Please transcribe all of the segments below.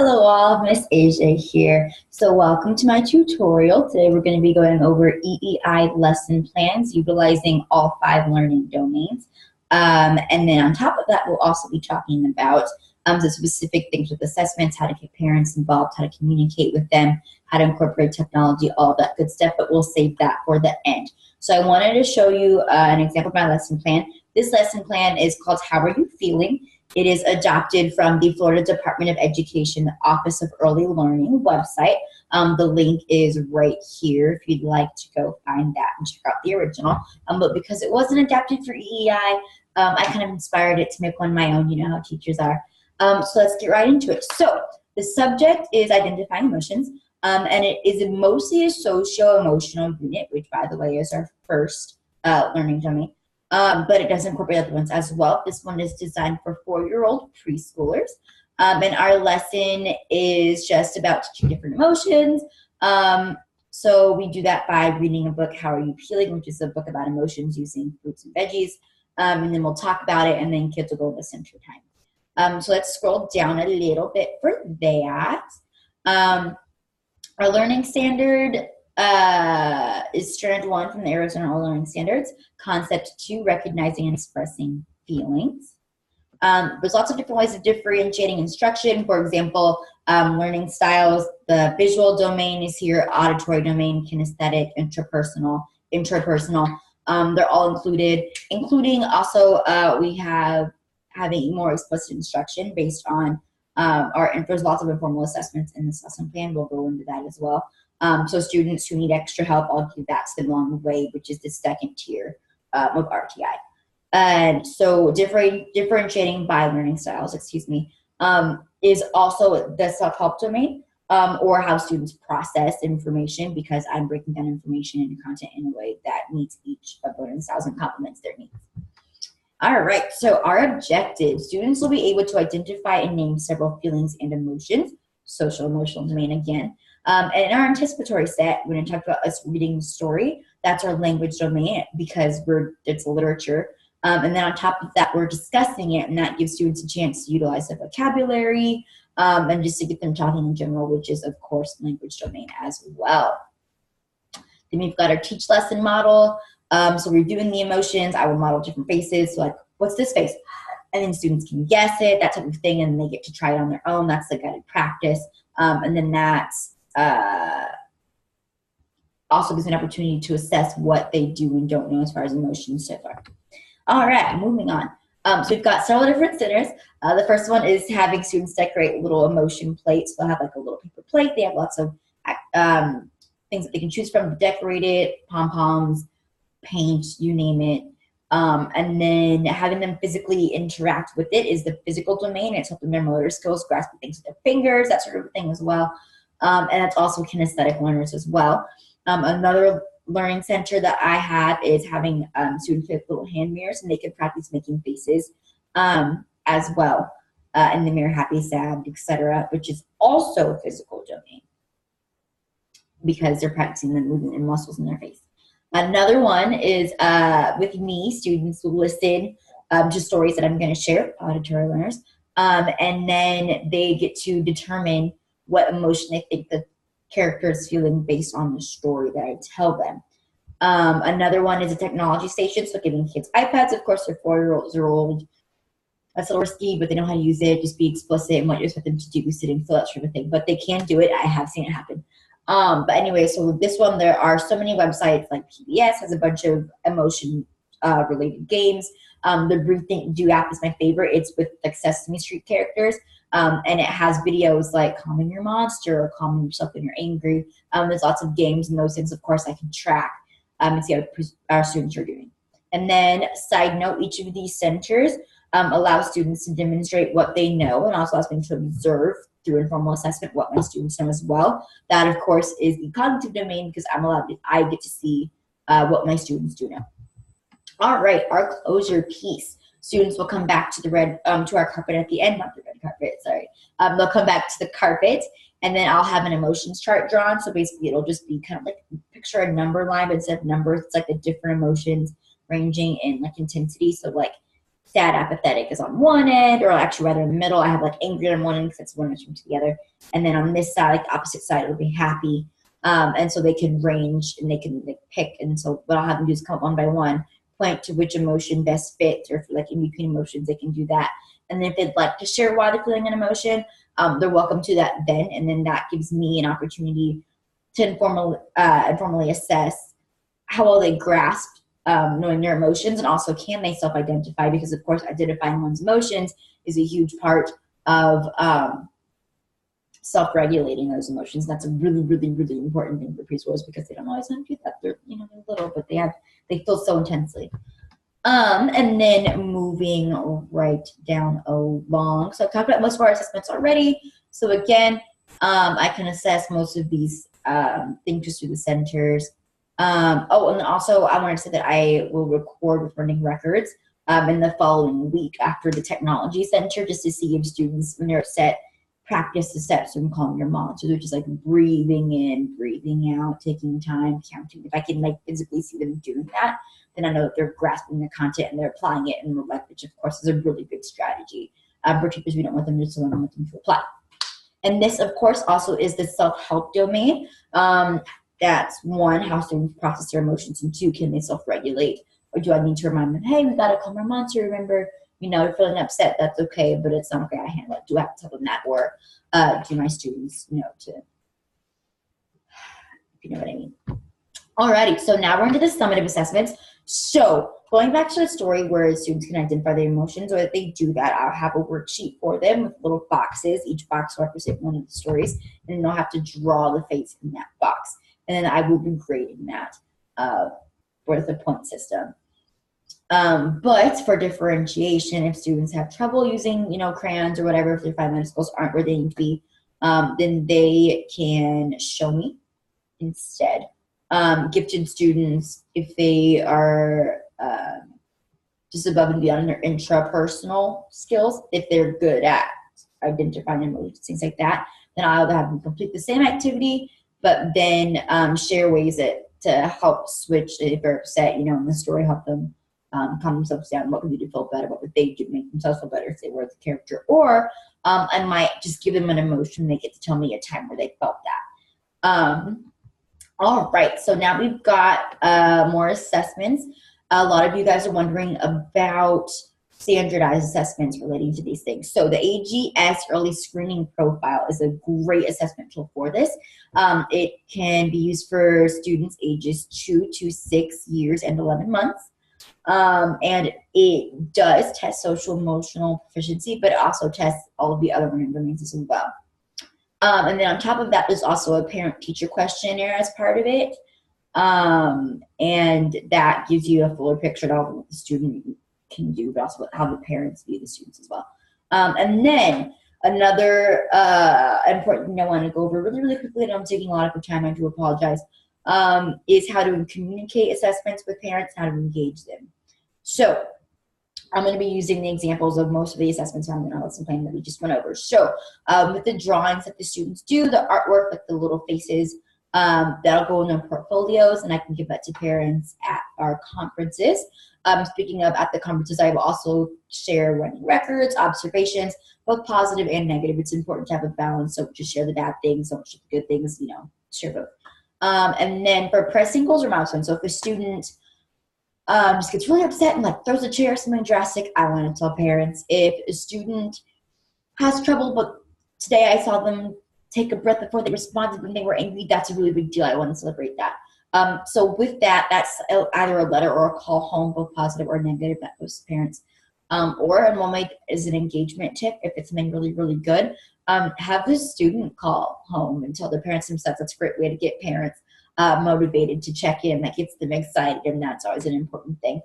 Hello all, Miss Asia here. So welcome to my tutorial. Today we're going to be going over EEI lesson plans utilizing all 5 learning domains. And then on top of that, we'll also be talking about the specific things with assessments, how to get parents involved, how to communicate with them, how to incorporate technology, all that good stuff, but we'll save that for the end. So I wanted to show you an example of my lesson plan. This lesson plan is called How Are You Feeling? It is adopted from the Florida Department of Education Office of Early Learning website. The link is right here if you'd like to go find that and check out the original. But because it wasn't adapted for EEI, I kind of inspired it to make one of my own. You know how teachers are. So let's get right into it. So the subject is identifying emotions, and it is mostly a socio-emotional unit, which, by the way, is our first learning domain. But it does incorporate other ones as well. This one is designed for 4-year-old preschoolers. And our lesson is just about teaching different emotions. So we do that by reading a book, How Are You Feeling?, which is a book about emotions using fruits and veggies. And then we'll talk about it, and then kids will go listen to time. So let's scroll down a little bit for that. Our learning standard is Strand 1 from the Arizona All Learning Standards. Concept 2, recognizing and expressing feelings. There's lots of different ways of differentiating instruction. For example, learning styles, the visual domain is here, auditory domain, kinesthetic, interpersonal. They're all included, including also we have having more explicit instruction based on there's lots of informal assessments in this lesson plan. We'll go into that as well. So students who need extra help, I'll give that to them along the way, which is the second tier of RTI. And so differentiating by learning styles, is also the self-help domain, or how students process information, because I'm breaking down information into content in a way that meets each of learning styles and complements their needs. All right, so our objectives. Students will be able to identify and name several feelings and emotions, social emotional domain again. And in our anticipatory set, we're going to talk about us reading the story. That's our language domain because it's literature. And then on top of that, we're discussing it, and that gives students a chance to utilize the vocabulary and just to get them talking in general, which is, of course, language domain as well. Then we've got our teach lesson model. So we're doing the emotions. I will model different faces. So like, what's this face? And then students can guess it, that type of thing, and they get to try it on their own. That's the guided practice. And then that's also gives an opportunity to assess what they do and don't know as far as emotions so far. All right, moving on. So we've got several different centers. The first one is having students decorate little emotion plates. They'll have like a little paper plate. They have lots of things that they can choose from to decorate it, pom-poms, paint, you name it. And then having them physically interact with it is the physical domain. It's helping their motor skills, grasping things with their fingers, that sort of thing as well. And that's also kinesthetic learners as well. Another learning center that I have is having students with little hand mirrors, and they can practice making faces as well in the mirror, happy, sad, etc., which is also a physical domain because they're practicing the movement and muscles in their face. Another one is with me, students will listen to stories that I'm going to share, auditory learners, and then they get to determine what emotion they think the character is feeling based on the story that I tell them. Another one is a technology station, so giving kids iPads. Of course, they're 4-year-olds are old. That's a little risky, but they know how to use it. Just be explicit in what you expect them to do, sitting still, that sort of thing. But they can do it. I have seen it happen. But anyway, so with this one, there are so many websites, like PBS has a bunch of emotion related games. The Breathe Think Do app is my favorite. It's with like Sesame Street characters. And it has videos like calming your monster or calming yourself when you're angry. There's lots of games and those things, of course, I can track and see how our students are doing. And then, side note, each of these centers allows students to demonstrate what they know and also allows me to observe through informal assessment what my students know as well. That, of course, is the cognitive domain because I get to see what my students do know. All right, our closure piece. Students will come back to to our carpet at the end, not the red carpet, sorry. They'll come back to the carpet, and then I'll have an emotions chart drawn. So basically, it'll just be kind of like picture a number line, but instead of numbers, it's like the different emotions ranging in like intensity. So like sad, apathetic is on one end, or actually rather in the middle. I have like angry on one end because it's one extreme together. And then on this side, like the opposite side, it'll be happy. And so they can range and they can like, pick. And so what I'll have them do is come up one by one, point to which emotion best fits, or if like in between emotions, they can do that. And then if they'd like to share why they're feeling an emotion, they're welcome to that then. And then that gives me an opportunity to informally assess how well they grasp knowing their emotions, and also can they self-identify, because of course identifying one's emotions is a huge part of self-regulating those emotions. That's a really, really, really important thing for preschoolers, because they don't always want to do that. They're, they're little, but they feel so intensely. And then moving right down along. So I've talked about most of our assessments already. So again, I can assess most of these things just through the centers. And then also I wanted to say that I will record with running records in the following week after the technology center, just to see if students, when they're upset, practice the steps from calm your monster, which is like breathing in, breathing out, taking time, counting. If I can like physically see them doing that, then I know that they're grasping the content and they're applying it in real life, which of course is a really good strategy. For teachers, we don't want them to learn, we want them to apply. And this, of course, also is the self-help domain. That's one, how students process their emotions, and two, can they self-regulate? Or do I need to remind them, hey, we got to calm our monster, remember, you're feeling upset, that's okay, but it's not okay, I handle it. Do I have to tell them that? Or do my students, if you know what I mean. Alrighty, so now we're into the summative assessments. So going back to the story where students can identify their emotions, or if they do that, I'll have a worksheet for them with little boxes. Each box will represent one of the stories, and then they'll have to draw the face in that box. And then I will be grading that for the point system. But for differentiation, if students have trouble using, crayons or whatever, if their 5-minute skills aren't where they need to be, then they can show me instead. Gifted students, if they are just above and beyond their intrapersonal skills, if they're good at identifying emotions, things like that, then I'll have them complete the same activity, but then share ways to help switch if they're upset, in the story, help them calm themselves down. What would they do to feel better? What would they do to make themselves feel better if they were the character? Or I might just give them an emotion. They get to tell me a time where they felt that. All right, so now we've got more assessments. A lot of you guys are wondering about standardized assessments relating to these things. So the AGS Early Screening Profile is a great assessment tool for this. It can be used for students ages 2 to 6 years and 11 months. And it does test social emotional proficiency, but it also tests all of the other learning domains as well. And then on top of that, there's also a parent-teacher questionnaire as part of it. And that gives you a fuller picture of what the student can do, but also how the parents view the students as well. And then another important thing I want to go over really, really quickly, and I'm taking a lot of your time, I do apologize, is how to communicate assessments with parents, how to engage them. So I'm going to be using the examples of most of the assessments on the lesson plan that we just went over. So with the drawings that the students do, the artwork, like the little faces, that'll go in their portfolios, and I can give that to parents at our conferences. Speaking of at the conferences, I will also share running records, observations, both positive and negative. It's important to have a balance, so just share the bad things, don't share the good things, share both. And then for pressing goals or milestones, so if a student just gets really upset and like throws a chair, something drastic, I want to tell parents. If a student has trouble, but today I saw them take a breath before they responded when they were angry, that's a really big deal. I want to celebrate that. So with that, that's either a letter or a call home, both positive or negative, that goes to parents. Or in one way is an engagement tip, if it's something really, really good, have the student call home and tell their parents themselves. That's a great way to get parents motivated to check in. That gets them excited, and that's always an important thing.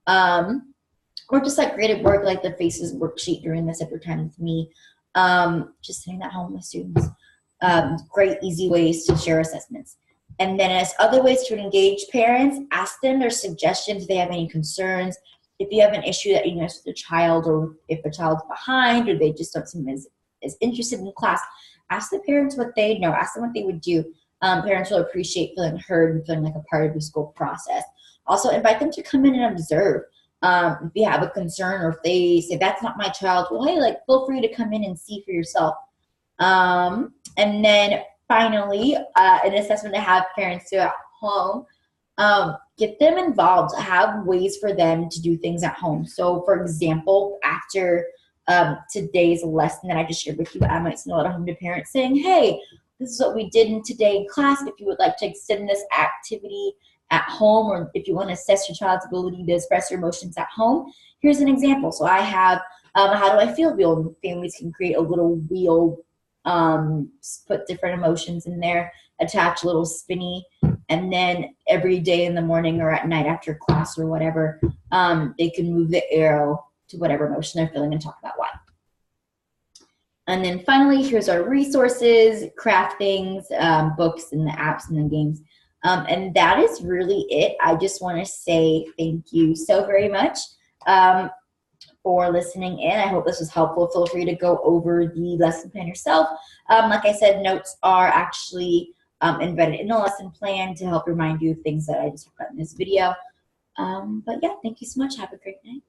Or just like graded work, like the FACES worksheet during the separate time with me. Just sitting at home with students. Great, easy ways to share assessments. And then as other ways to engage parents, ask them their suggestions if they have any concerns. If you have an issue that you notice with your child, or if the child's behind, or they just don't seem as interested in class, ask the parents what they know. Ask them what they would do. Parents will appreciate feeling heard and feeling like a part of the school process. Also, invite them to come in and observe. If you have a concern, or if they say that's not my child, well, hey, like, feel free to come in and see for yourself. And then finally, an assessment to have parents do at home. Get them involved, have ways for them to do things at home. So for example, after today's lesson that I just shared with you, I might send a letter home to parents saying, hey, this is what we did in today in class. If you would like to extend this activity at home, or if you want to assess your child's ability to express your emotions at home, here's an example. So I have how do I feel wheel. Families can create a little wheel, put different emotions in there, attach a little spinny, and then every day in the morning or at night after class or whatever, they can move the arrow to whatever emotion they're feeling and talk about why. And then finally, here's our resources, craft things, books, and the apps and the games. And that is really it. I just want to say thank you so very much for listening in. I hope this was helpful. Feel free to go over the lesson plan yourself. Like I said, notes are actually embedded in the lesson plan to help remind you of things that I just talked about in this video. But yeah, thank you so much. Have a great night.